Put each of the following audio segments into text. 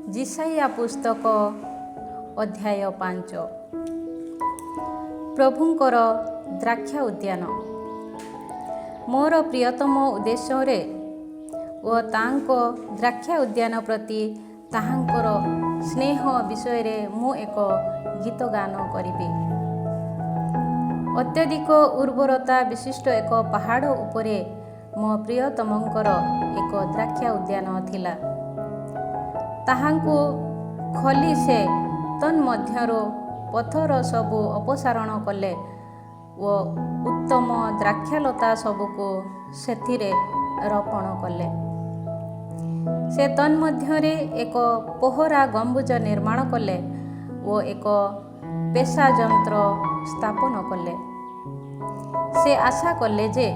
जिसाइया पुस्तक अध्याय 5 प्रभुंकर द्राक्षा उद्यान। मोर प्रियतम उद्देश्य ओ तांको द्राक्षा उद्यान प्रति ताहांकर स्नेह विषय मु एक गीत गान करिबी। अत्यधिक उर्वरता विशिष्ट एक पहाड़ उपरे मो प्रियतमंकर एक द्राक्षा उद्यान थिला। ताहांकु खली से तन्मध्यरु पथर सबु अपसारण कले ओ उत्तम द्राक्षालता सबुको सेथिरे रोपण कले। से तन्मध्यरे एक पोहरा गंबुज निर्माण कले ओ एक पेशा यंत्र स्थापन कले। से आशा कले जे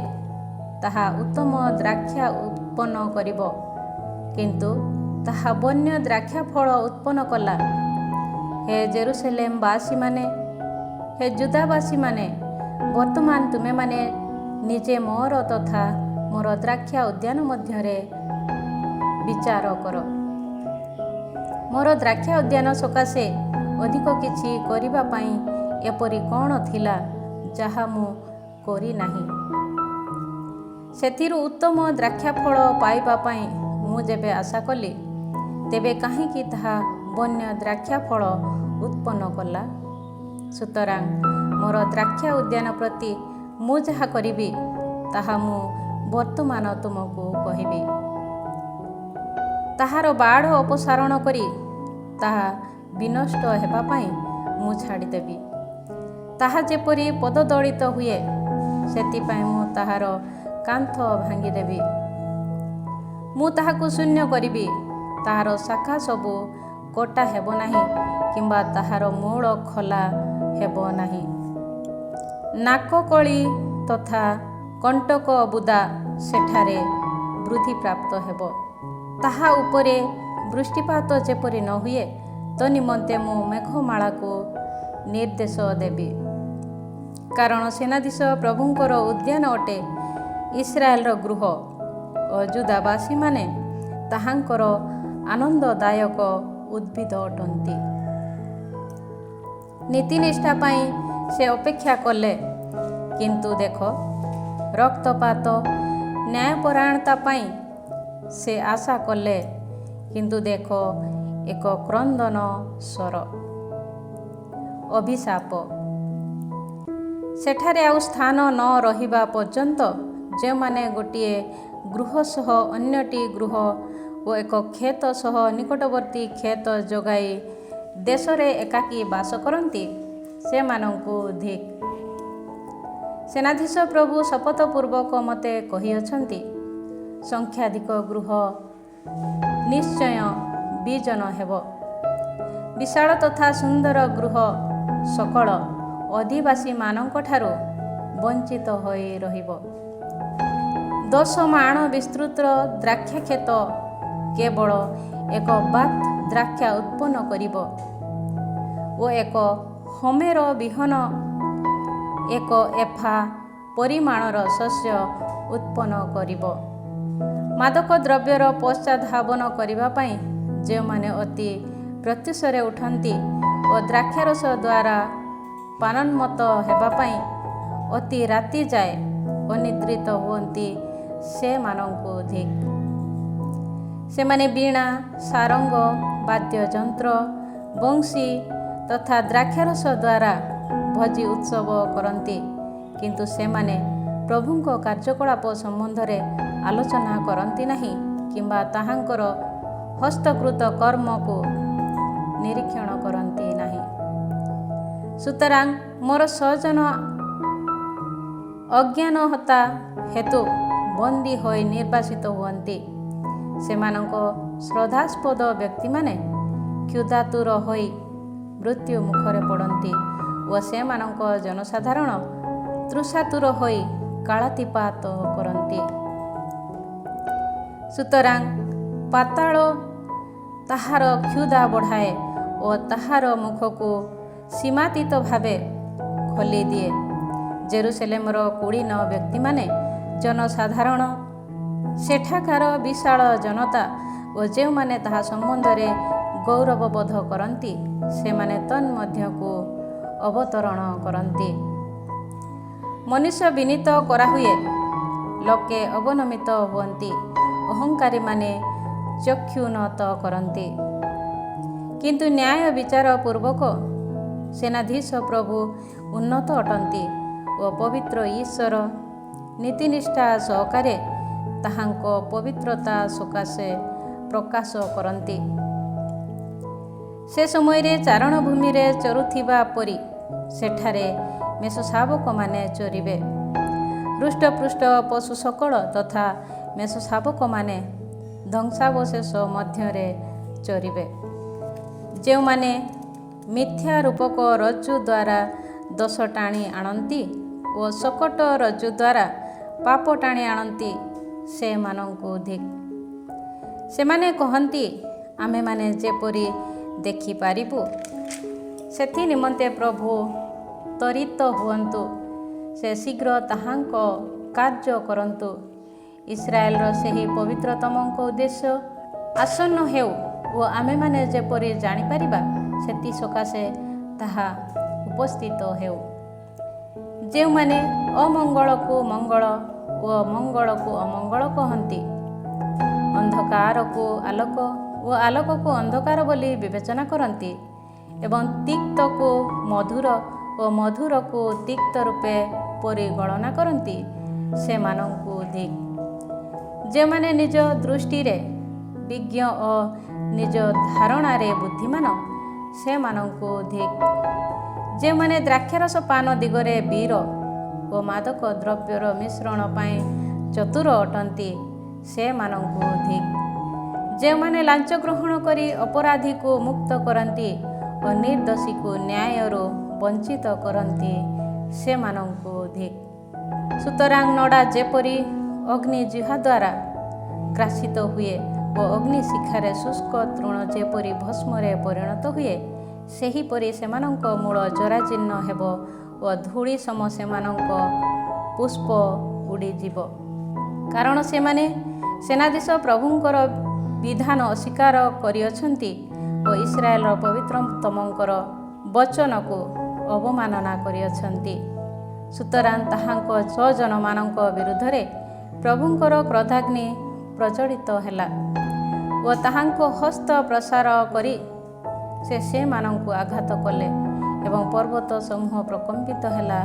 ताहा उत्तम द्राक्षा उत्पन्न करिब, किंतु ताहा बन्य द्राक्षा फल उत्पन्न कला। हे जेरुसलेम बासी माने, हे जुदावासी माने, वर्तमान तुमे माने निजे मोर तथा मोर द्राक्षा उद्यान मध्यरे विचार कर। मोर द्राक्षा उद्यान सकाशे अधिक किछि करिबा पई एपरि कोन थिला जहा मु करि नाही। सेथिरु उत्तम द्राक्षा फल पाइबा पई मु जेबे आशा कली, तेबे काहींकि ताहा बन्य द्राक्षा फल उत्पन्न कला। सुतरां मोर द्राक्षा उद्यान प्रति मु जहा करिबी ताहा मु वर्तमान तुमको कहिबी। ताहार बाढ़ अपसारण करी ताहा विनष्ट हेबा पई मु छाड़ी देबी। ताहा जेपरि पददलित हुए सेति पई मु ताहार कांथ भांगी देबी। मु ताहाकु शून्य करिबी। ताहार शाखा सबु कटा हेबो नाही, किंबा ताहार मूल खोला हेबो नाही। नाककली तथा कंटक बुदा सेठारे वृद्धि प्राप्त हेबो। ताहा उपरे वृष्टिपात जेपरि न हुए तो निमंते मु मेघमाला को निर्देश देबी। कारण सेनाधीश प्रभुंकर उद्यान अटे इस्राएल गृह ओ जुदावासी माने ताहांकर आनंददायक उद्भिद अटंती। नीतिनिष्ठा पाई से अपेक्षा कले, किंतु देख रक्तपात न्यायपरायणता पाई से आशा कले, किंतु देख एक क्रंदन स्वर अभिशाप। सेठारे आउ स्थान न रहिबा पर्यंत जे माने गोटिए गृह सह अन्यटी गृह ओ एक खेत सह निकटवर्ती खेत जोगाई देशरे एकाकी बास करती से मानंकु धिक। सेनाधीश प्रभु शपथपूर्वक मते कहिअछंती, संख्याधिक गृह निश्चय विजन हेब। विशाल तथा सुंदर गृह सकल अधिवासी मानंक ठारू वंचित होई रहिब। 10 माण विस्तृत द्राक्षा खेत केवल एक बात द्राक्षा उत्पन्न करिब ओ एक होमेर विहन एक एफा परिमाणर शस्य उत्पन्न करिब। मादक द्रव्यर पश्चाधावन करिबा पई जे माने अति प्रत्युषरे उठंती ओ द्राक्षारस द्वारा पानन्मत हेबा पई अति राति जाए अनिद्रित हुअंती से मानंकु धिक। से माने बीणा, सारंग, वाद्ययंत्र, बंशी तथा द्राक्षारस द्वारा भोजी उत्सव करती, किंतु से माने प्रभुंको कार्यकलाप संबंधरे आलोचना करती नहीं, किंबा ताहांकर हस्तकृत कर्म को निरीक्षण करती नहीं। सुतरां मोर सजन अज्ञानहता हेतु बंदी होई निर्वासित हुअंती। सेमानंको श्रद्धास्पद व्यक्ति माने क्षुधातुर होई मृत्यु मुखरे पड़ती ओ सेमानंको जनसाधारण तृषातुर होई कालातिपात करती। सुतरां पाताल ताहार क्षुधा बढ़ाए ओ ताहार मुखको सीमातीत भावे खोली दिए। जेरुसलेमर कुड़ीन व्यक्ति माने जनसाधारण सेठाकार विशाल जनता ओ जे माने ताहा संबंधरे ଗୌରବବୋଧ କରନ୍ତି, ସେମାନେ ତନ୍ମଧ୍ୟକୁ ଅବତରଣ କରନ୍ତି। ମନୁଷ୍ୟ ବିନୀତ କରାହୁଏ, ଲୋକେ ଅବନମିତ ହୁଅନ୍ତି, ଅହଙ୍କାରୀମାନେ ଚକ୍ଷୁନତ କରନ୍ତି। କିନ୍ତୁ ନ୍ୟାୟ ବିଚାର ପୂର୍ବକ ସେନାଧୀଶ ପ୍ରଭୁ ଉନ୍ନତ ଅଟନ୍ତି ଓ ପବିତ୍ର ଈଶ୍ୱର ନୀତିନିଷ୍ଠା ସହକାରେ ତାହାଙ୍କ ପବିତ୍ରତା ସକାଶେ ପ୍ରକାଶ କରନ୍ତି। ସେ ସମୟରେ ଚାରଣଭୂମିରେ ଚରୁଥିବା ପରି ସେଠାରେ ମେଷଶାବକମାନେ ଚରିବେ। ହୃଷ୍ଟପୃଷ୍ଟ ପଶୁ ସକଳ ତଥା ମେଷଶାବକମାନେ ଧ୍ୱଂସାବଶେଷ ମଧ୍ୟରେ ଚରିବେ। ଯେଉଁମାନେ ମିଥ୍ୟା ରୂପକ ରଜ୍ଜୁ ଦ୍ୱାରା ଦୋଷ ଟାଣି ଆଣନ୍ତି ଓ ଶକଟ ରଜ୍ଜୁ ଦ୍ୱାରା ପାପ ଟାଣି ଆଣନ୍ତି, ସେମାନଙ୍କୁ ଧିକ୍। ସେମାନେ କହନ୍ତି, ଆମେମାନେ ଯେପରି ଦେଖିପାରିବୁ, ସେଥି ନିମନ୍ତେ ପ୍ରଭୁ ତ୍ୱରିତ ହୁଅନ୍ତୁ, ସେ ଶୀଘ୍ର ତାହାଙ୍କ କାର୍ଯ୍ୟ କରନ୍ତୁ। ଇସ୍ରାଏଲର ସେହି ପବିତ୍ରତମଙ୍କ ଉଦ୍ଦେଶ୍ୟ ଆସନ୍ନ ହେଉ ଓ ଆମେମାନେ ଯେପରି ଜାଣିପାରିବା, ସେଥି ସକାଶେ ତାହା ଉପସ୍ଥିତ ହେଉ। ଯେଉଁମାନେ ଅମଙ୍ଗଳକୁ ମଙ୍ଗଳ ଓ ମଙ୍ଗଳକୁ ଅମଙ୍ଗଳ କହନ୍ତି, ଅନ୍ଧକାରକୁ ଆଲୋକ ଓ ଆଲୋକକୁ ଅନ୍ଧକାର ବୋଲି ବିବେଚନା କରନ୍ତି ଏବଂ ତିକ୍ତକୁ ମଧୁର ଓ ମଧୁରକୁ ତିକ୍ତ ରୂପେ ପରିଗଣନା କରନ୍ତି, ସେମାନଙ୍କୁ ଧିକ୍। ଯେଉଁମାନେ ନିଜ ଦୃଷ୍ଟିରେ ବିଜ୍ଞ ଓ ନିଜ ଧାରଣାରେ ବୁଦ୍ଧିମାନ, ସେମାନଙ୍କୁ ଧିକ୍। ଯେଉଁମାନେ ଦ୍ରାକ୍ଷାରସ ପାନ ଦିଗରେ ବୀର ଓ ମାଦକ ଦ୍ରବ୍ୟର ମିଶ୍ରଣ ପାଇଁ ଚତୁର ଅଟନ୍ତି, ସେମାନଙ୍କୁ ଧିକ୍। ଯେଉଁମାନେ ଲାଞ୍ଚ ଗ୍ରହଣ କରି ଅପରାଧୀକୁ ମୁକ୍ତ କରନ୍ତି ଓ ନିର୍ଦ୍ଦୋଷୀକୁ ନ୍ୟାୟରୁ ବଞ୍ଚିତ କରନ୍ତି, ସେମାନଙ୍କୁ ଧିକ୍। ସୁତରାଂ ନଡ଼ା ଯେପରି ଅଗ୍ନି ଜିହ୍ୱା ଦ୍ୱାରା ଗ୍ରାସିତ ହୁଏ ଓ ଅଗ୍ନି ଶିଖାରେ ଶୁଷ୍କ ତୃଣ ଯେପରି ଭସ୍ମରେ ପରିଣତ ହୁଏ, ସେହିପରି ସେମାନଙ୍କ ମୂଳ ଜରାଜୀର୍ଣ୍ଣ ହେବ ଓ ଧୂଳି ସମ ସେମାନଙ୍କ ପୁଷ୍ପ ଉଡ଼ିଯିବ। କାରଣ ସେମାନେ ସେନାଧୀଶ ପ୍ରଭୁଙ୍କର ବିଧାନ ଅସ୍ୱୀକାର କରିଅଛନ୍ତି ଓ ଇସ୍ରାଏଲର ପବିତ୍ରତମଙ୍କର ବଚନକୁ ଅବମାନନା କରିଅଛନ୍ତି। ସୁତରାଂ ତାହାଙ୍କ ସ୍ୱଜନମାନଙ୍କ ବିରୁଦ୍ଧରେ ପ୍ରଭୁଙ୍କର କ୍ରୋଧାଗ୍ନି ପ୍ରଜ୍ୱଳିତ ହେଲା ଓ ତାହାଙ୍କ ହସ୍ତ ପ୍ରସାର କରି ସେ ସେମାନଙ୍କୁ ଆଘାତ କଲେ ଏବଂ ପର୍ବତ ସମୂହ ପ୍ରକମ୍ପିତ ହେଲା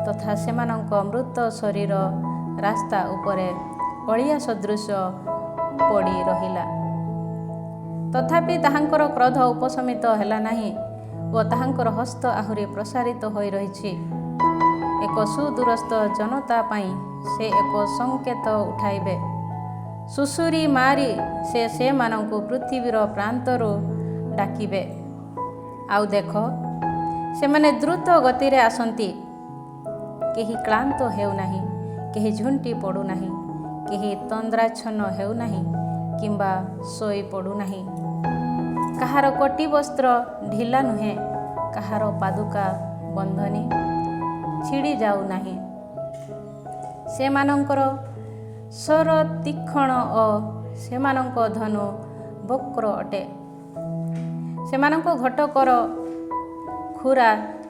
ତଥା ସେମାନଙ୍କ ମୃତ ଶରୀର ରାସ୍ତା ଉପରେ ଅଳିଆ ସଦୃଶ ପଡ଼ି ରହିଲା। ତଥାପି ତାହାଙ୍କର କ୍ରୋଧ ଉପଶମିତ ହେଲା ନାହିଁ ଓ ତାହାଙ୍କର ହସ୍ତ ଆହୁରି ପ୍ରସାରିତ ହୋଇ ରହିଛି। ଏକ ସୁଦୂରସ୍ଥ ଜନତା ପାଇଁ ସେ ଏକ ସଂକେତ ଉଠାଇବେ। ସୁଷୁରି ମାରି ସେ ସେମାନଙ୍କୁ ପୃଥିବୀର ପ୍ରାନ୍ତରୁ ଡାକିବେ। ଆଉ ଦେଖ, ସେମାନେ ଦ୍ରୁତ ଗତିରେ ଆସନ୍ତି, କେହି କ୍ଳାନ୍ତ ହେଉନାହିଁ, କେହି ଝୁଣ୍ଟି ପଡ଼ୁନାହିଁ, କେହି ତନ୍ଦ୍ରାଚ୍ଛନ୍ନ ହେଉନାହିଁ କିମ୍ବା ଶୋଇ ପଡ଼ୁନାହିଁ। କାହାର କୋଟି ବସ୍ତ୍ର ଢିଲା ନୁହେଁ, କାହାର ପାଦୁକା ବନ୍ଧନୀ ଛିଡ଼ି ଯାଉନାହିଁ। ସେମାନଙ୍କର ସ୍ୱର ତୀକ୍ଷ୍ଣ ଓ ସେମାନଙ୍କ ଧନୁ ବକ୍ର ଅଟେ। ସେମାନଙ୍କ ଘଟକର ଖୁରା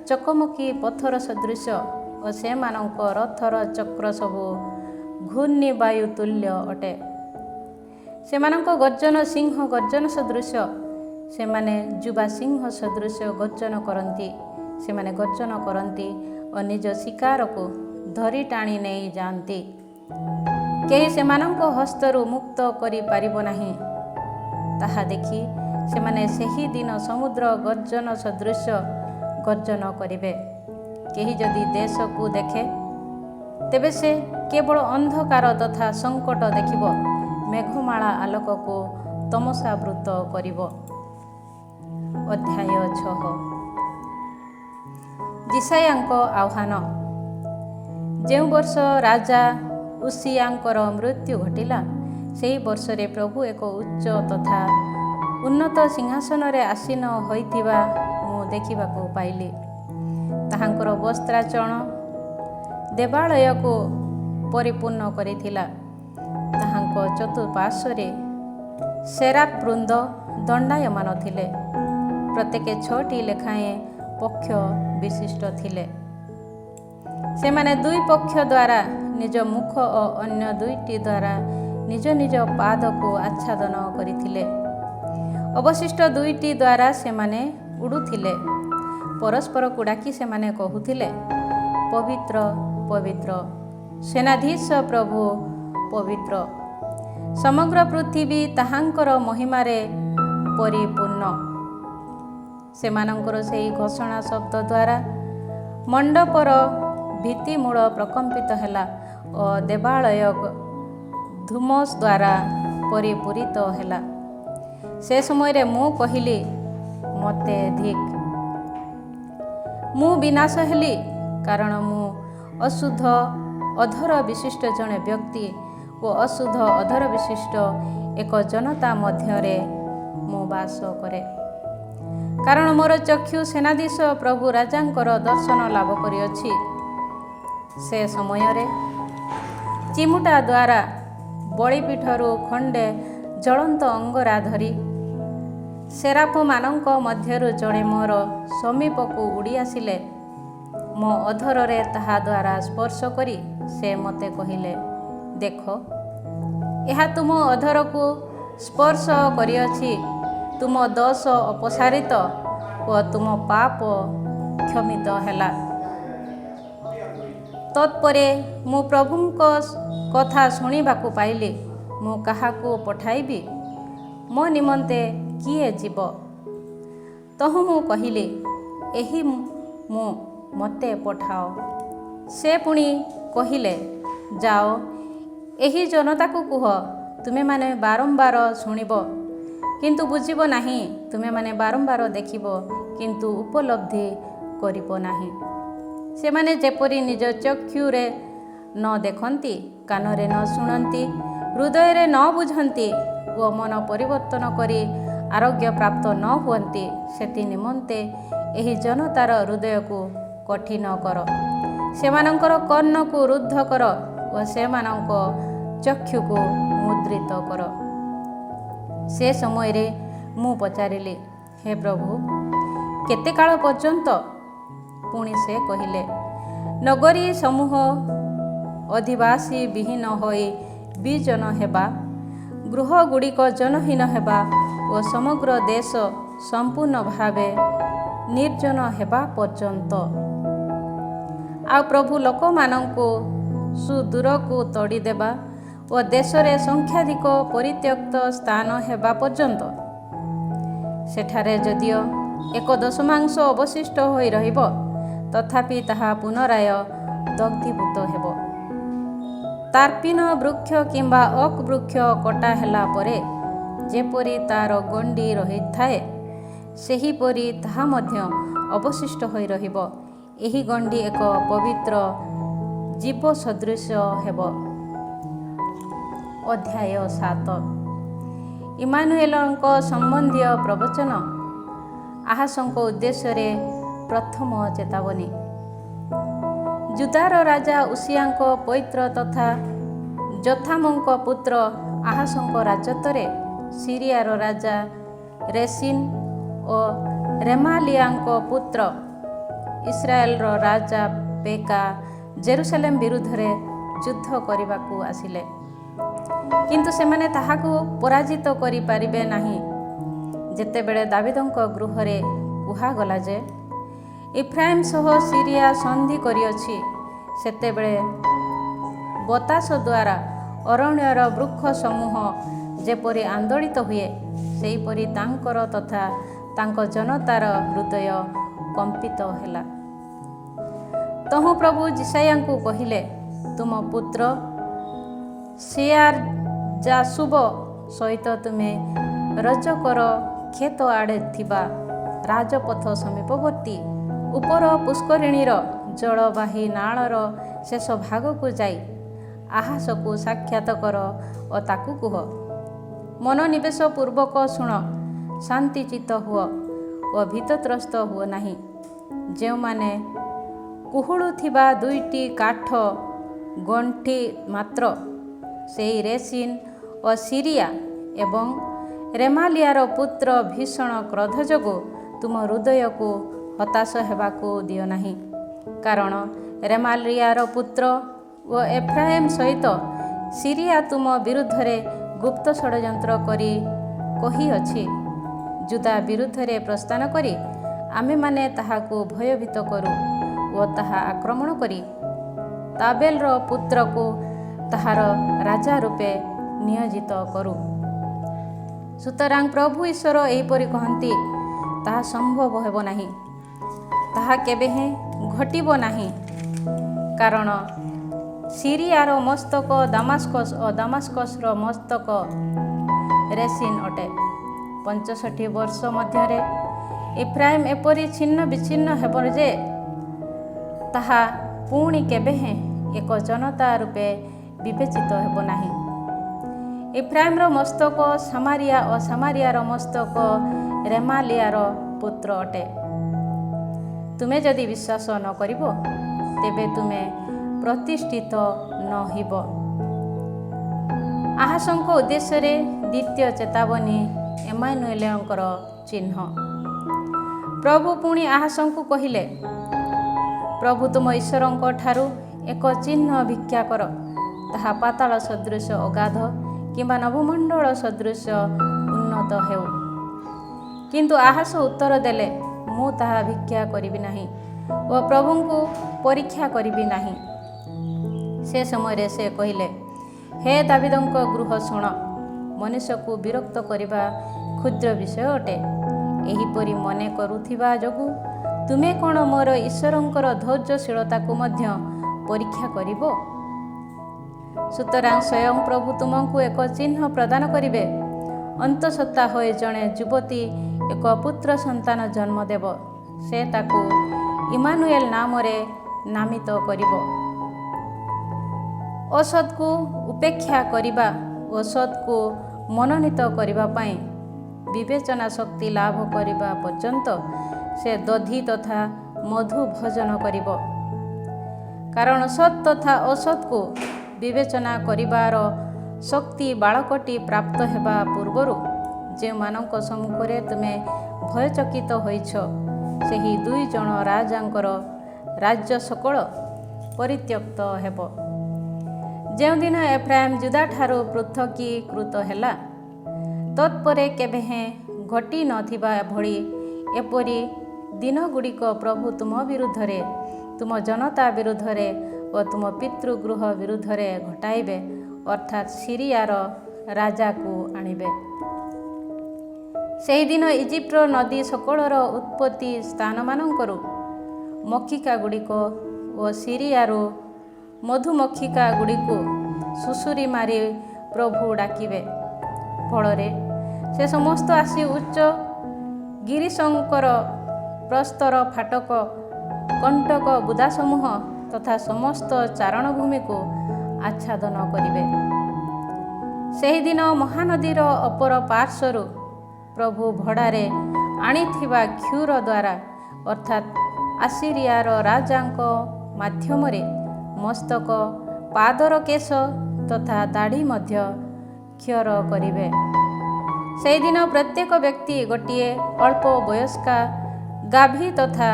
ଚକମକି ପଥର ସଦୃଶ ଓ ସେମାନଙ୍କ ରଥର ଚକ୍ର ସବୁ ଘୂର୍ଣ୍ଣିବାୟୁ ତୁଲ୍ୟ ଅଟେ। ସେମାନଙ୍କ ଗର୍ଜନ ସିଂହ ଗର୍ଜନ ସଦୃଶ, ସେମାନେ ଯୁବା ସିଂହ ସଦୃଶ ଗର୍ଜନ କରନ୍ତି। ସେମାନେ ଗର୍ଜନ କରନ୍ତି ଓ ନିଜ ଶିକାରକୁ ଧରି ଟାଣି ନେଇ ଯାଆନ୍ତି। କେହି ସେମାନଙ୍କ ହସ୍ତରୁ ମୁକ୍ତ କରିପାରିବ ନାହିଁ। ତାହା ଦେଖି ସେମାନେ ସେହି ଦିନ ସମୁଦ୍ର ଗର୍ଜନ ସଦୃଶ ଗର୍ଜନ କରିବେ। କେହି ଯଦି ଦେଶକୁ ଦେଖେ, ତେବେ ସେ କେବଳ ଅନ୍ଧକାର ତଥା ସଙ୍କଟ ଦେଖିବ, ମେଘମାଳା ଆଲୋକକୁ ତମସାବୃତ କରିବ। ଅଧ୍ୟାୟ 6। ଜିସାୟାଙ୍କ ଆହ୍ୱାନ। ଯେଉଁ ବର୍ଷ ରାଜା ଉସିୟାଙ୍କର ମୃତ୍ୟୁ ଘଟିଲା, ସେହି ବର୍ଷରେ ପ୍ରଭୁ ଏକ ଉଚ୍ଚ ତଥା ଉନ୍ନତ ସିଂହାସନରେ ଆସୀନ ହୋଇଥିବା ମୁଁ ଦେଖିବାକୁ ପାଇଲି। ତାହାଙ୍କର ବସ୍ତ୍ରାଚଳ ଦେବାଳୟକୁ ପରିପୂର୍ଣ୍ଣ କରିଥିଲା। ତାହାଙ୍କ ଚତୁଃପାର୍ଶ୍ୱରେ ସେରାଫ ବୃନ୍ଦ ଦଣ୍ଡାୟମାନ ଥିଲେ। ପ୍ରତ୍ୟେକ 6ଟି ଲେଖାଏଁ ପକ୍ଷ ବିଶିଷ୍ଟ ଥିଲେ। ସେମାନେ 2 ପକ୍ଷ ଦ୍ୱାରା ନିଜ ମୁଖ ଓ ଅନ୍ୟ 2ଟି ଦ୍ୱାରା ନିଜ ନିଜ ପାଦକୁ ଆଚ୍ଛାଦନ କରିଥିଲେ। ଅବଶିଷ୍ଟ 2ଟି ଦ୍ୱାରା ସେମାନେ ଉଡ଼ୁଥିଲେ। ପରସ୍ପରକୁ ଡାକି ସେମାନେ କହୁଥିଲେ, ପବିତ୍ର ପବିତ୍ର ସେନାଧୀଶ ପ୍ରଭୁ ପବିତ୍ର, ସମଗ୍ର ପୃଥିବୀ ତାହାଙ୍କର ମହିମାରେ ପରିପୂର୍ଣ୍ଣ। ସେମାନଙ୍କର ସେହି ଘୋଷଣା ଶବ୍ଦ ଦ୍ୱାରା ମଣ୍ଡପର ଭିତ୍ତିମୂଳ ପ୍ରକମ୍ପିତ ହେଲା ଓ ଦେବାଳୟ ଧୂମସ୍ ଦ୍ୱାରା ପରିପୂରିତ ହେଲା। ସେ ସମୟରେ ମୁଁ କହିଲି, ମୋତେ ଧିକ୍, ମୁଁ ବିନାଶ ହେଲି, କାରଣ ମୁଁ ଅଶୁଦ୍ଧ ଅଧର ବିଶିଷ୍ଟ ଜଣେ ବ୍ୟକ୍ତି ଓ ଅଶୁଦ୍ଧ ଅଧର ବିଶିଷ୍ଟ ଏକ ଜନତା ମଧ୍ୟରେ ମୁଁ ବାସ କରେ। କାରଣ ମୋର ଚକ୍ଷୁ ସେନାଧୀଶ ପ୍ରଭୁ ରାଜାଙ୍କର ଦର୍ଶନ ଲାଭ କରିଅଛି। ସେ ସମୟରେ ଚିମୁଟା ଦ୍ୱାରା ବଳିପୀଠରୁ ଖଣ୍ଡେ ଜ୍ୱଳନ୍ତ ଅଙ୍ଗରା ଧରି ସେରାଫମାନଙ୍କ ମଧ୍ୟରୁ ଜଣେ ମୋର ସମୀପକୁ ଉଡ଼ି ଆସିଲେ। ମୋ ଅଧରରେ ତାହା ଦ୍ୱାରା ସ୍ପର୍ଶ କରି ସେ ମୋତେ କହିଲେ, ଦେଖ, ଏହା ତୁମ ଅଧରକୁ ସ୍ପର୍ଶ କରିଅଛି। ତୁମ ଦୋଷ ଅପସାରିତ ଓ ତୁମ ପାପ କ୍ଷମିତ ହେଲା। ତତ୍ପରେ ମୁଁ ପ୍ରଭୁଙ୍କ କଥା ଶୁଣିବାକୁ ପାଇଲି, ମୁଁ କାହାକୁ ପଠାଇବି? ମୋ ନିମନ୍ତେ କିଏ ଯିବ? ତହୁ ମୁଁ କହିଲି, ଏହି ମୁଁ, ମୋତେ ପଠାଅ। ସେ ପୁଣି କହିଲେ, ଯାଅ, ଏହି ଜନତାକୁ କୁହ, ତୁମେମାନେ ବାରମ୍ବାର ଶୁଣିବ କିନ୍ତୁ ବୁଝିବ ନାହିଁ, ତୁମେମାନେ ବାରମ୍ବାର ଦେଖିବ କିନ୍ତୁ ଉପଲବ୍ଧି କରିବ ନାହିଁ। ସେମାନେ ଯେପରି ନିଜ ଚକ୍ଷୁରେ ନ ଦେଖନ୍ତି, କାନରେ ନ ଶୁଣନ୍ତି, ହୃଦୟରେ ନ ବୁଝନ୍ତି ଓ ମନ ପରିବର୍ତ୍ତନ କରି ଆରୋଗ୍ୟ ପ୍ରାପ୍ତ ନ ହୁଅନ୍ତି, ସେଥି ନିମନ୍ତେ ଏହି ଜନତାର ହୃଦୟକୁ କଠିନ କର, ସେମାନଙ୍କର କର୍ଣ୍ଣକୁ ରୁଦ୍ଧ କର ଓ ସେମାନଙ୍କ ଚକ୍ଷୁକୁ ମୁଦ୍ରିତ କର। ସେ ସମୟରେ ମୁଁ ପଚାରିଲି, ହେ ପ୍ରଭୁ, କେତେ କାଳ ପର୍ଯ୍ୟନ୍ତ? ପୁଣି ସେ କହିଲେ, ନଗରୀ ସମୂହ ଅଧିବାସୀ ବିହୀନ ହୋଇ ବିଜନ ହେବା, ଗୃହଗୁଡ଼ିକ ଜନହୀନ ହେବା ଓ ସମଗ୍ର ଦେଶ ସମ୍ପୂର୍ଣ୍ଣ ଭାବେ ନିର୍ଜନ ହେବା ପର୍ଯ୍ୟନ୍ତ। ଆଉ ପ୍ରଭୁ ଲୋକମାନଙ୍କୁ ସୁଦୂରକୁ ତଡ଼ିଦେବା ଓ ଦେଶରେ ସଂଖ୍ୟାଧିକ ପରିତ୍ୟକ୍ତ ସ୍ଥାନ ହେବା ପର୍ଯ୍ୟନ୍ତ। ସେଠାରେ ଯଦିଓ 1/10 ଅବଶିଷ୍ଟ ହୋଇ ରହିବ, ତଥାପି ତାହା ପୁନରାୟ ଦଗ୍ଧୀଭୂତ ହେବ। ତାର୍ପିନ ବୃକ୍ଷ କିମ୍ବା ଓକ୍ ବୃକ୍ଷ କଟା ହେଲା ପରେ ଯେପରି ତା'ର ଗଣ୍ଡି ରହିଥାଏ, ସେହିପରି ତାହା ମଧ୍ୟ ଅବଶିଷ୍ଟ ହୋଇ ରହିବ। ଏହି ଗଣ୍ଡି ଏକ ପବିତ୍ର ଜୀବ ସଦୃଶ ହେବ। ଅଧ୍ୟାୟ 7 ଇମାନୁଏଲଙ୍କ ସମ୍ବନ୍ଧୀୟ ପ୍ରବଚନ। ଆହାସଙ୍କ ଉଦ୍ଦେଶ୍ୟରେ ପ୍ରଥମ ଚେତାବନୀ। ଜୁଦାର ରାଜା ଉସିଆଙ୍କ ପୌତ୍ର ତଥା ଯୋଥାମଙ୍କ ପୁତ୍ର ଆହାସଙ୍କ ରାଜତ୍ୱରେ ସିରିଆର ରାଜା ରେସିନ୍ ଓ ରେମାଲିଆଙ୍କ ପୁତ୍ର ଇସ୍ରାଏଲର ରାଜା ପେକା ଜେରୁସାଲେମ ବିରୁଦ୍ଧରେ ଯୁଦ୍ଧ କରିବାକୁ ଆସିଲେ। କିନ୍ତୁ ସେମାନେ ତାହାକୁ ପରାଜିତ କରିପାରିବେ ନାହିଁ। ଯେତେବେଳେ ଦାବିଦଙ୍କ ଗୃହରେ କୁହାଗଲା ଯେ ଇଫ୍ରାଇମ୍ ସହ ସିରିଆ ସନ୍ଧି କରିଅଛି, ସେତେବେଳେ ବତାସ ଦ୍ୱାରା ଅରଣ୍ୟର ବୃକ୍ଷ ସମୂହ ଯେପରି ଆନ୍ଦୋଳିତ ହୁଏ, ସେହିପରି ତାଙ୍କର ତଥା ତାଙ୍କ ଜନତାର ହୃଦୟ କମ୍ପିତ ହେଲା। ତହୁଁ ପ୍ରଭୁ ଯିଶାୟାଙ୍କୁ କହିଲେ, ତୁମ ପୁତ୍ର ସେୟାର-ଜାସୁବ ସହିତ ତୁମେ ରଜକର କ୍ଷେତ ଆଡ଼େ ଥିବା ରାଜପଥ ସମୀପବର୍ତ୍ତୀ ଉପର ପୁଷ୍କରିଣୀର ଜଳବାହୀ ନାଳର ଶେଷ ଭାଗକୁ ଯାଇ ଆହାସକୁ ସାକ୍ଷାତ କର ଓ ତାକୁ କୁହ, ମନୋନିବେଶ ପୂର୍ବକ ଶୁଣ, ଶାନ୍ତିଚିତ୍ତ ହୁଅ ଓ ଭୀତତ୍ରସ୍ତ ହୁଅ ନାହିଁ। ଯେଉଁମାନେ କୁହୁଳୁଥିବା 2ଟି କାଠ ଗଣ୍ଠି ମାତ୍ର, ସେହି ରେସିନ୍ ଓ ସିରିଆ ଏବଂ ରେମାଲିଆର ପୁତ୍ର ଭୀଷଣ କ୍ରୋଧ ଯୋଗୁଁ ତୁମ ହୃଦୟକୁ ହତାଶ ହେବାକୁ ଦିଅ ନାହିଁ। କାରଣ ରେମାଲିଆର ପୁତ୍ର ଓ ଏଫ୍ରାଇମ୍ ସହିତ ସିରିଆ ତୁମ ବିରୁଦ୍ଧରେ ଗୁପ୍ତ ଷଡ଼ଯନ୍ତ୍ର କରି କହିଅଛି। ଜୁଦା ବିରୁଦ୍ଧରେ ପ୍ରସ୍ଥାନ କରି ଆମେମାନେ ତାହାକୁ ଭୟଭୀତ କରୁ ଓ ତାହା ଆକ୍ରମଣ କରି ତାବେଲର ପୁତ୍ରକୁ ତାହାର ରାଜା ରୂପେ ନିୟୋଜିତ କରୁ। ସୁତରାଂ ପ୍ରଭୁ ଈଶ୍ୱର ଏହିପରି କହନ୍ତି, ତାହା ସମ୍ଭବ ହେବ ନାହିଁ, ତାହା କେବେ ହେଁ ଘଟିବ ନାହିଁ। କାରଣ ସିରିଆର ମସ୍ତକ ଦାମାସ୍କସ୍ ଓ ଦାମାସ୍କସ୍ର ମସ୍ତକ ରେସିନ୍ ଅଟେ। 65 ବର୍ଷ ମଧ୍ୟରେ ଏଫ୍ରାଇମ୍ ଏପରି ଛିନ୍ନ ବିଚ୍ଛିନ୍ନ ହେବ ଯେ ତାହା ପୁଣି କେବେ ହେଁ ଏକ ଜନତା ରୂପେ ବିବେଚିତ ହେବ ନାହିଁ। ଏଫ୍ରାଇମ୍ର ମସ୍ତକ ସାମାରିଆ ଓ ସାମାରିଆର ମସ୍ତକ ରେମାଲିଆର ପୁତ୍ର ଅଟେ। ତୁମେ ଯଦି ବିଶ୍ୱାସ ନ କରିବ, ତେବେ ତୁମେ ପ୍ରତିଷ୍ଠିତ ନ ହେବ। ଆହାସଙ୍କ ଉଦ୍ଦେଶ୍ୟରେ ଦ୍ୱିତୀୟ ଚେତାବନୀ ଏମାନୁଏଲଙ୍କର ଚିହ୍ନ। ପ୍ରଭୁ ପୁଣି ଆହାସଙ୍କୁ କହିଲେ, ପ୍ରଭୁ ତୁମ ଈଶ୍ୱରଙ୍କ ଠାରୁ ଏକ ଚିହ୍ନ ଭିକ୍ଷା କର, ତାହା ପାତାଳ ସଦୃଶ ଅଗାଧ କିମ୍ବା ନଭମଣ୍ଡଳ ସଦୃଶ ଉନ୍ନତ ହେଉ। କିନ୍ତୁ ଆହାସ ଉତ୍ତର ଦେଲେ, ମୁଁ ତାହା ଭିକ୍ଷା କରିବି ନାହିଁ ଓ ପ୍ରଭୁଙ୍କୁ ପରୀକ୍ଷା କରିବି ନାହିଁ। ସେ ସମୟରେ ସେ କହିଲେ, ହେ ଦାବୀଦଙ୍କ ଗୃହ ଶୁଣ, ମନୁଷ୍ୟକୁ ବିରକ୍ତ କରିବା କ୍ଷୁଦ୍ର ବିଷୟ ଅଟେ। ଏହିପରି ମନେ କରୁଥିବା ଯୋଗୁଁ ତୁମେ କ'ଣ ମୋର ଈଶ୍ୱରଙ୍କର ଧୈର୍ଯ୍ୟଶୀଳତାକୁ ମଧ୍ୟ ପରୀକ୍ଷା କରିବ? ସୁତରାଂ ସ୍ୱୟଂ ପ୍ରଭୁ ତୁମକୁ ଏକ ଚିହ୍ନ ପ୍ରଦାନ କରିବେ। ଅନ୍ତଃସତ୍ତ୍ୱା ହୋଇ ଜଣେ ଯୁବତୀ ଏକ ପୁତ୍ର ସନ୍ତାନ ଜନ୍ମ ଦେବ। ସେ ତାକୁ ଇମାନୁଏଲ ନାମରେ ନାମିତ କରିବ। ଔଷଧକୁ ଉପେକ୍ଷା କରିବା, ଔଷଧକୁ ମନୋନୀତ କରିବା ପାଇଁ ବିବେଚନା ଶକ୍ତି ଲାଭ କରିବା ପର୍ଯ୍ୟନ୍ତ ସେ ଦଧି ତଥା ମଧୁ ଭୋଜନ କରିବ। କାରଣ ସତ୍ ତଥା ଔଷଧକୁ ବିବେଚନା କରିବାର ଶକ୍ତି ବାଳକଟି ପ୍ରାପ୍ତ ହେବା ପୂର୍ବରୁ ଯେଉଁମାନଙ୍କ ସମ୍ମୁଖରେ ତୁମେ ଭୟଚକିତ ହୋଇଛ, ସେହି 2 ଜଣ ରାଜାଙ୍କର ରାଜ୍ୟ ସକଳ ପରିତ୍ୟକ୍ତ ହେବ। ଯେଉଁଦିନ ଏଫ୍ରାଇମ୍ ଯୁଦାଠାରୁ ପୃଥକୀକୃତ ହେଲା, ତତ୍ପରେ କେବେ ହେଁ ଘଟି ନଥିବା ଭଳି ଏପରି ଦିନଗୁଡ଼ିକ ପ୍ରଭୁ ତୁମ ବିରୁଦ୍ଧରେ, ତୁମ ଜନତା ବିରୁଦ୍ଧରେ ଓ ତୁମ ପିତୃଗୃହ ବିରୁଦ୍ଧରେ ଘଟାଇବେ, ଅର୍ଥାତ୍ ସିରିଆର ରାଜାକୁ ଆଣିବେ। ସେହିଦିନ ଇଜିପ୍ଟର ନଦୀ ସକଳର ଉତ୍ପତ୍ତି ସ୍ଥାନମାନଙ୍କରୁ ମକ୍ଷିକାଗୁଡ଼ିକ ଓ ସିରିଆରୁ ମଧୁମକ୍ଷିକାଗୁଡ଼ିକୁ ସୁସୁରି ମାରି ପ୍ରଭୁ ଡାକିବେ। ଫଳରେ ସେ ସମସ୍ତ ଆସି ଉଚ୍ଚ ଗିରିଶଙ୍କର ପ୍ରସ୍ତର ଫାଟକ, କଣ୍ଟକ ବୁଦାସମୂହ ତଥା ସମସ୍ତ ଚାରଣଭୂମିକୁ ଆଚ୍ଛାଦନ କରିବେ। ସେହିଦିନ ମହାନଦୀର ଅପର ପାର୍ଶ୍ୱରୁ ପ୍ରଭୁ ଭଡ଼ାରେ ଆଣିଥିବା କ୍ଷୁର ଦ୍ୱାରା, ଅର୍ଥାତ୍ ଆସିରିଆର ରାଜାଙ୍କ ମାଧ୍ୟମରେ ମସ୍ତକ, ପାଦର କେଶ ତଥା ଦାଢ଼ି ମଧ୍ୟ କ୍ଷୟ କରିବେ। ସେହିଦିନ ପ୍ରତ୍ୟେକ ବ୍ୟକ୍ତି ଗୋଟିଏ ଅଳ୍ପ ବୟସ୍କା ଗାଭୀ ତଥା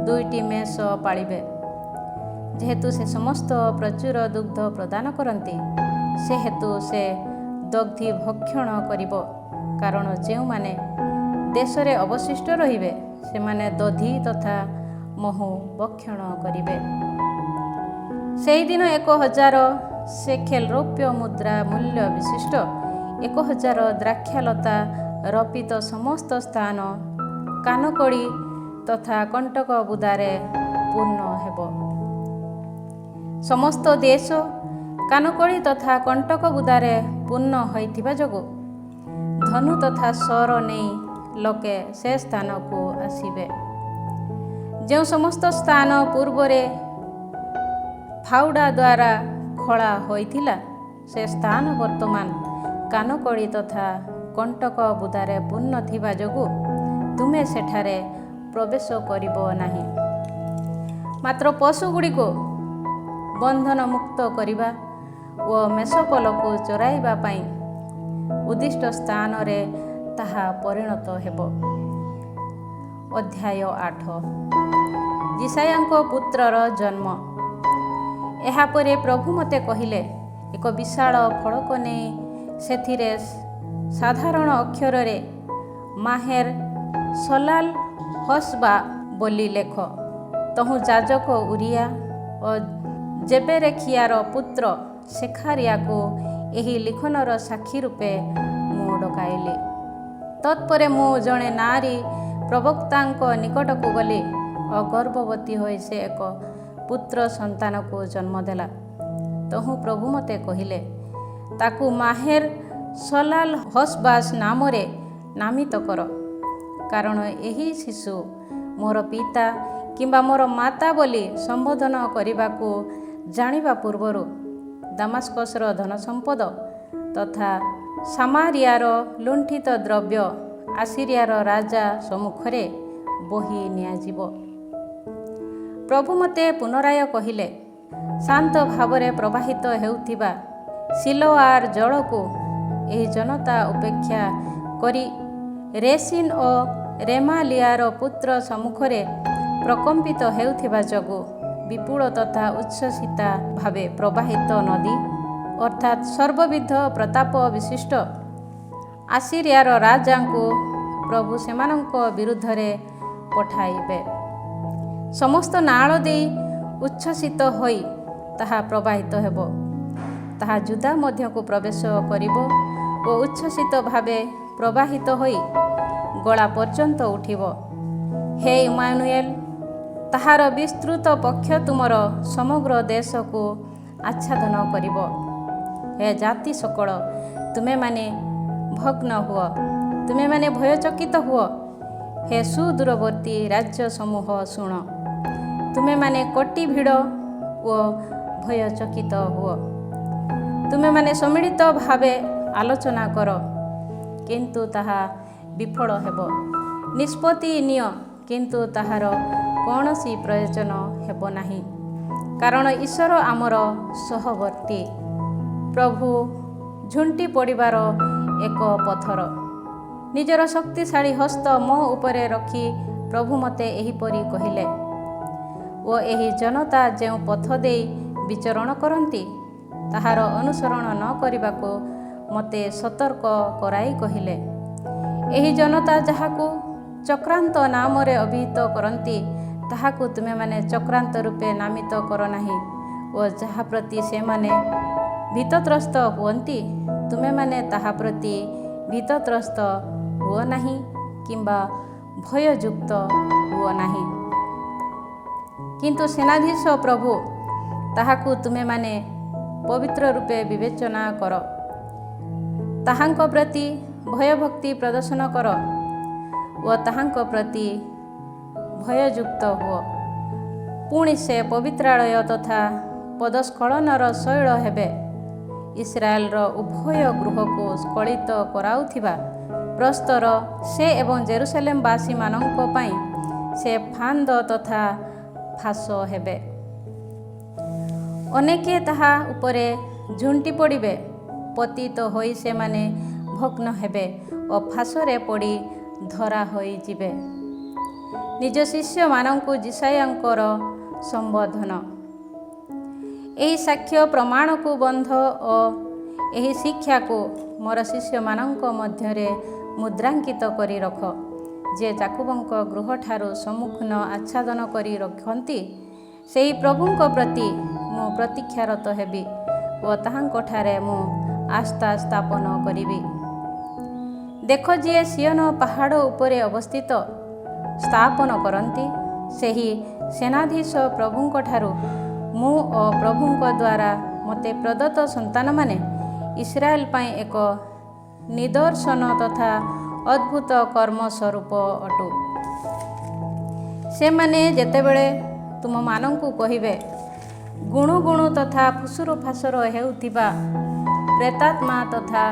2ଟି ମେଷ ପାଳିବେ। ଯେହେତୁ ସେ ସମସ୍ତ ପ୍ରଚୁର ଦୁଗ୍ଧ ପ୍ରଦାନ କରନ୍ତି, ସେହେତୁ ସେ ଦଗ୍ଧି ଭକ୍ଷଣ କରିବ। କାରଣ ଯେଉଁମାନେ ଦେଶରେ ଅବଶିଷ୍ଟ ରହିବେ, ସେମାନେ ଦଧି ତଥା ମହୁ ଭକ୍ଷଣ କରିବେ। ସେହିଦିନ 1000 ସେକେଲ୍ ରୌପ୍ୟ ମୁଦ୍ରା ମୂଲ୍ୟ ବିଶିଷ୍ଟ 1000 ଦ୍ରାକ୍ଷାଲତା ରପିତ ସମସ୍ତ ସ୍ଥାନ କାନକଡ଼ି ତଥା କଣ୍ଟକ ବୁଦାରେ ପୂର୍ଣ୍ଣ ହେବ। ସମସ୍ତ ଦେଶ କାନକଡ଼ି ତଥା କଣ୍ଟକ ବୁଦାରେ ପୂର୍ଣ୍ଣ ହୋଇଥିବା ଯୋଗୁଁ ଧନୁ ତଥା ଶର ନେଇ ଲୋକେ ସେ ସ୍ଥାନକୁ ଆସିବେ। ଯେଉଁ ସମସ୍ତ ସ୍ଥାନ ପୂର୍ବରେ ଫାଉଡ଼ା ଦ୍ୱାରା ଖୋଳା ହୋଇଥିଲା, ସେ ସ୍ଥାନ ବର୍ତ୍ତମାନ କାନକଡ଼ି ତଥା କଣ୍ଟକ ବୁଦାରେ ପୂର୍ଣ୍ଣ ଥିବା ଯୋଗୁଁ ତୁମେ ସେଠାରେ ପ୍ରବେଶ କରିବ ନାହିଁ। ମାତ୍ର ପଶୁଗୁଡ଼ିକୁ ବନ୍ଧନମୁକ୍ତ କରିବା ଓ ମେଷପଲକୁ ଚରାଇବା ପାଇଁ ଉଦ୍ଦିଷ୍ଟ ସ୍ଥାନରେ ତାହା ପରିଣତ ହେବ। ଅଧ୍ୟାୟ 8 ଯିଶାୟାଙ୍କ ପୁତ୍ରର ଜନ୍ମ। ଏହାପରେ ପ୍ରଭୁ ମୋତେ କହିଲେ, ଏକ ବିଶାଳ ଫଳକ ନେଇ ସେଥିରେ ସାଧାରଣ ଅକ୍ଷରରେ ମାହେର ସଲାଲ ହସବା ବୋଲି ଲେଖ। ତହୁଁ ଯାଜକ ଉରିଆ ଓ ଜେବେରେଖିଆର ପୁତ୍ର ସେଖାରିଆକୁ ଏହି ଲିଖନର ସାକ୍ଷୀ ରୂପେ ମୁଁ ଡକାଇଲି। ତତ୍ପରେ ମୁଁ ଜଣେ ନାରୀ ପ୍ରବକ୍ତାଙ୍କ ନିକଟକୁ ଗଲି ଓ ଗର୍ଭବତୀ ହୋଇ ସେ ଏକ ପୁତ୍ର ସନ୍ତାନକୁ ଜନ୍ମ ଦେଲା। ତହୁଁ ପ୍ରଭୁ ମୋତେ କହିଲେ, ତାକୁ ମାହେର ସଲାଲ ହସବାସ ନାମରେ ନାମିତ କର, କାରଣ ଏହି ଶିଶୁ ମୋର ପିତା କିମ୍ବା ମୋର ମାତା ବୋଲି ସମ୍ବୋଧନ କରିବାକୁ ଜାଣିବା ପୂର୍ବରୁ ଦାମାସ୍କସର ଧନସମ୍ପଦ ତଥା ସାମାରିଆର ଲୁଣ୍ଠିତ ଦ୍ରବ୍ୟ ଆସିରିଆର ରାଜା ସମ୍ମୁଖରେ ବୋହି ନିଆଯିବ। ପ୍ରଭୁ ମୋତେ ପୁନରାୟ କହିଲେ, ଶାନ୍ତ ଭାବରେ ପ୍ରବାହିତ ହେଉଥିବା ସିଲୋଆର ଜଳକୁ ଏହି ଜନତା ଉପେକ୍ଷା କରି ରେସିନ ଓ ରେମାଲିଆର ପୁତ୍ର ସମ୍ମୁଖରେ ପ୍ରକମ୍ପିତ ହେଉଥିବା ଯୋଗୁଁ ବିପୁଳ ତଥା ଉଚ୍ଛ୍ୱସିତା ଭାବେ ପ୍ରବାହିତ ନଦୀ ଅର୍ଥାତ୍ ସର୍ବବିଧ ପ୍ରତାପ ବିଶିଷ୍ଟ ଆସିରିଆର ରାଜାଙ୍କୁ ପ୍ରଭୁ ସେମାନଙ୍କ ବିରୁଦ୍ଧରେ ପଠାଇବେ। ସମସ୍ତ ନାଳ ଦେଇ ଉଚ୍ଛ୍ୱସିତ ହୋଇ ତାହା ପ୍ରବାହିତ ହେବ। ତାହା ଯୁଦା ମଧ୍ୟକୁ ପ୍ରବେଶ କରିବ ଓ ଉଚ୍ଛ୍ୱସିତ ଭାବେ ପ୍ରବାହିତ ହୋଇ ଗଳା ପର୍ଯ୍ୟନ୍ତ ଉଠିବ। ହେ ଇମାନୁଏଲ, ତାହାର ବିସ୍ତୃତ ପକ୍ଷ ତୁମର ସମଗ୍ର ଦେଶକୁ ଆଚ୍ଛାଦନ କରିବ। ହେ ଜାତି ସକଳ, ତୁମେମାନେ ଭଗ୍ନ ହୁଅ, ତୁମେମାନେ ଭୟଚକିତ ହୁଅ। ହେ ସୁଦୂରବର୍ତ୍ତୀ ରାଜ୍ୟ ସମୂହ ଶୁଣ, ତୁମେମାନେ କୋଟି ଭିଡ଼ ଓ ଭୟଚକିତ ହୁଅ। ତୁମେମାନେ ସମ୍ମିଳିତ ଭାବେ ଆଲୋଚନା କର, କିନ୍ତୁ ତାହା ବିଫଳ ହେବ। ନିଷ୍ପତ୍ତି ନିଅ, କିନ୍ତୁ ତାହାର କୌଣସି ପ୍ରୟୋଜନ ହେବ ନାହିଁ, କାରଣ ଈଶ୍ୱର ଆମର ସହବର୍ତ୍ତୀ। ପ୍ରଭୁ ଝୁଣ୍ଟି ପଡ଼ିବାର ଏକ ପଥର। ନିଜର ଶକ୍ତିଶାଳୀ ହସ୍ତ ମୋ ଉପରେ ରଖି ପ୍ରଭୁ ମୋତେ ଏହିପରି କହିଲେ ଓ ଏହି ଜନତା ଯେଉଁ ପଥ ଦେଇ ବିଚରଣ କରନ୍ତି ତାହାର ଅନୁସରଣ ନ କରିବାକୁ ମୋତେ ସତର୍କ କରାଇ କହିଲେ, ଏହି ଜନତା ଯାହାକୁ ଚକ୍ରାନ୍ତ ନାମରେ ଅଭିହିତ କରନ୍ତି ତାହାକୁ ତୁମେମାନେ ଚକ୍ରାନ୍ତ ରୂପେ ନାମିତ କର ନାହିଁ ଓ ଯାହା ପ୍ରତି ସେମାନେ ଭୀତତ୍ରସ୍ତ ହୁଅନ୍ତି ତୁମେମାନେ ତାହା ପ୍ରତି ଭୀତତ୍ରସ୍ତ ହୁଅ ନାହିଁ କିମ୍ବା ଭୟଯୁକ୍ତ ହୁଅ ନାହିଁ। କିନ୍ତୁ ସେନାଧୀଶ ପ୍ରଭୁ ତାହାକୁ ତୁମେମାନେ ପବିତ୍ର ରୂପେ ବିବେଚନା କର, ତାହାଙ୍କ ପ୍ରତି ଭୟଭକ୍ତି ପ୍ରଦର୍ଶନ କର ଓ ତାହାଙ୍କ ପ୍ରତି ଭୟଯୁକ୍ତ ହୁଅ। ପୁଣି ସେ ପବିତ୍ରାଳୟ ତଥା ପଦସ୍ଖଳନର ଶୈଳ ହେବେ। ଇସ୍ରାଏଲର ଉଭୟ ଗୃହକୁ ସ୍ଖଳିତ କରାଉଥିବା ପ୍ରସ୍ତର ସେ ଏବଂ ଜେରୁସାଲେମବାସୀମାନଙ୍କ ପାଇଁ ସେ ଫାନ୍ଦ ତଥା ଫାଶ ହେବେ। ଅନେକେ ତାହା ଉପରେ ଝୁଣ୍ଟି ପଡ଼ିବେ, ପତିତ ହୋଇ ସେମାନେ ଭଗ୍ନ ହେବେ ଓ ଫାଶରେ ପଡ଼ି ଧରା ହୋଇଯିବେ। ନିଜ ଶିଷ୍ୟମାନଙ୍କୁ ଯିଶାୟାଙ୍କର ସମ୍ବୋଧନ। ଏହି ସାକ୍ଷ୍ୟ ପ୍ରମାଣକୁ ବନ୍ଧ ଓ ଏହି ଶିକ୍ଷାକୁ ମୋର ଶିଷ୍ୟମାନଙ୍କ ମଧ୍ୟରେ ମୁଦ୍ରାଙ୍କିତ କରି ରଖ। ଯେ ଯାକୁବଙ୍କ ଗୃହଠାରୁ ସମ୍ମୁଖୀନ ଆଚ୍ଛାଦନ କରି ରଖନ୍ତି ସେହି ପ୍ରଭୁଙ୍କ ପ୍ରତି ମୁଁ ପ୍ରତୀକ୍ଷାରତ ହେବି ଓ ତାହାଙ୍କଠାରେ ମୁଁ ଆସ୍ଥା ସ୍ଥାପନ କରିବି। ଦେଖ, ଯିଏ ସିୟନ ପାହାଡ଼ ଉପରେ ଅବସ୍ଥିତ ସ୍ଥାପନ କରନ୍ତି ସେହି ସେନାଧୀଶ ପ୍ରଭୁଙ୍କଠାରୁ ମୁଁ ଓ ପ୍ରଭୁଙ୍କ ଦ୍ୱାରା ମୋତେ ପ୍ରଦତ୍ତ ସନ୍ତାନମାନେ ଇସ୍ରାଏଲ ପାଇଁ ଏକ ନିଦର୍ଶନ ତଥା ଅଦ୍ଭୁତ କର୍ମ ସ୍ୱରୂପ ଅଟୁ। ସେମାନେ ଯେତେବେଳେ ତୁମମାନଙ୍କୁ କହିବେ, ଗୁଣୁ ଗୁଣୁ ତଥା ଫୁସୁରୁ ଫାସର ହେଉଥିବା ପ୍ରେତାତ୍ମା ତଥା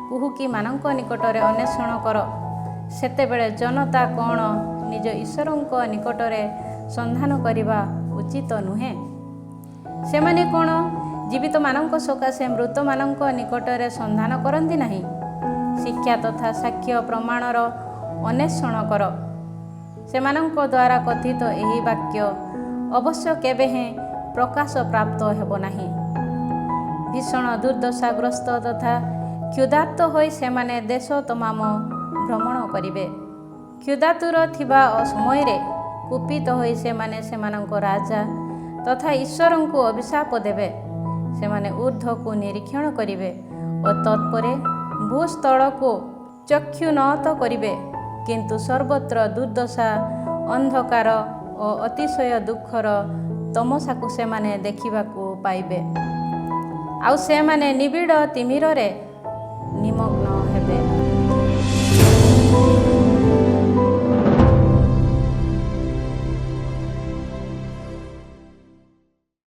କୁହୁକୀମାନଙ୍କ ନିକଟରେ ଅନ୍ୱେଷଣ କର, ସେତେବେଳେ ଜନତା କ'ଣ ନିଜ ଈଶ୍ୱରଙ୍କ ନିକଟରେ ସନ୍ଧାନ କରିବା ଉଚିତ ନୁହେଁ? ସେମାନେ କ'ଣ ଜୀବିତମାନଙ୍କ ସକାଶେ ମୃତମାନଙ୍କ ନିକଟରେ ସନ୍ଧାନ କରନ୍ତି ନାହିଁ? ଶିକ୍ଷା ତଥା ସାକ୍ଷ୍ୟ ପ୍ରମାଣର ଅନ୍ୱେଷଣ କର। ସେମାନଙ୍କ ଦ୍ୱାରା କଥିତ ଏହି ବାକ୍ୟ ଅବଶ୍ୟ କେବେ ହେଁ ପ୍ରକାଶ ପ୍ରାପ୍ତ ହେବ ନାହିଁ। ଭୀଷଣ ଦୁର୍ଦ୍ଦଶାଗ୍ରସ୍ତ ତଥା କ୍ଷୁଧାର୍ତ ହୋଇ ସେମାନେ ଦେଶ ତମାମ ଭ୍ରମଣ କରିବେ। କ୍ଷୁଧାତୁର ଥିବା ସମୟରେ କୁପିତ ହୋଇ ସେମାନେ ସେମାନଙ୍କ ରାଜା ତଥା ଈଶ୍ୱରଙ୍କୁ ଅଭିଶାପ ଦେବେ। ସେମାନେ ଊର୍ଦ୍ଧ୍ୱକୁ ନିରୀକ୍ଷଣ କରିବେ ଓ ତତ୍ପରେ ଭୂସ୍ଥଳକୁ ଚକ୍ଷୁନତ କରିବେ, କିନ୍ତୁ ସର୍ବତ୍ର ଦୁର୍ଦ୍ଦଶା, ଅନ୍ଧକାର ଓ ଅତିଶୟ ଦୁଃଖର ତମସାକୁ ସେମାନେ ଦେଖିବାକୁ ପାଇବେ। ଆଉ ସେମାନେ ନିବିଡ଼ ତିମିରରେ ନିମଗ୍ନ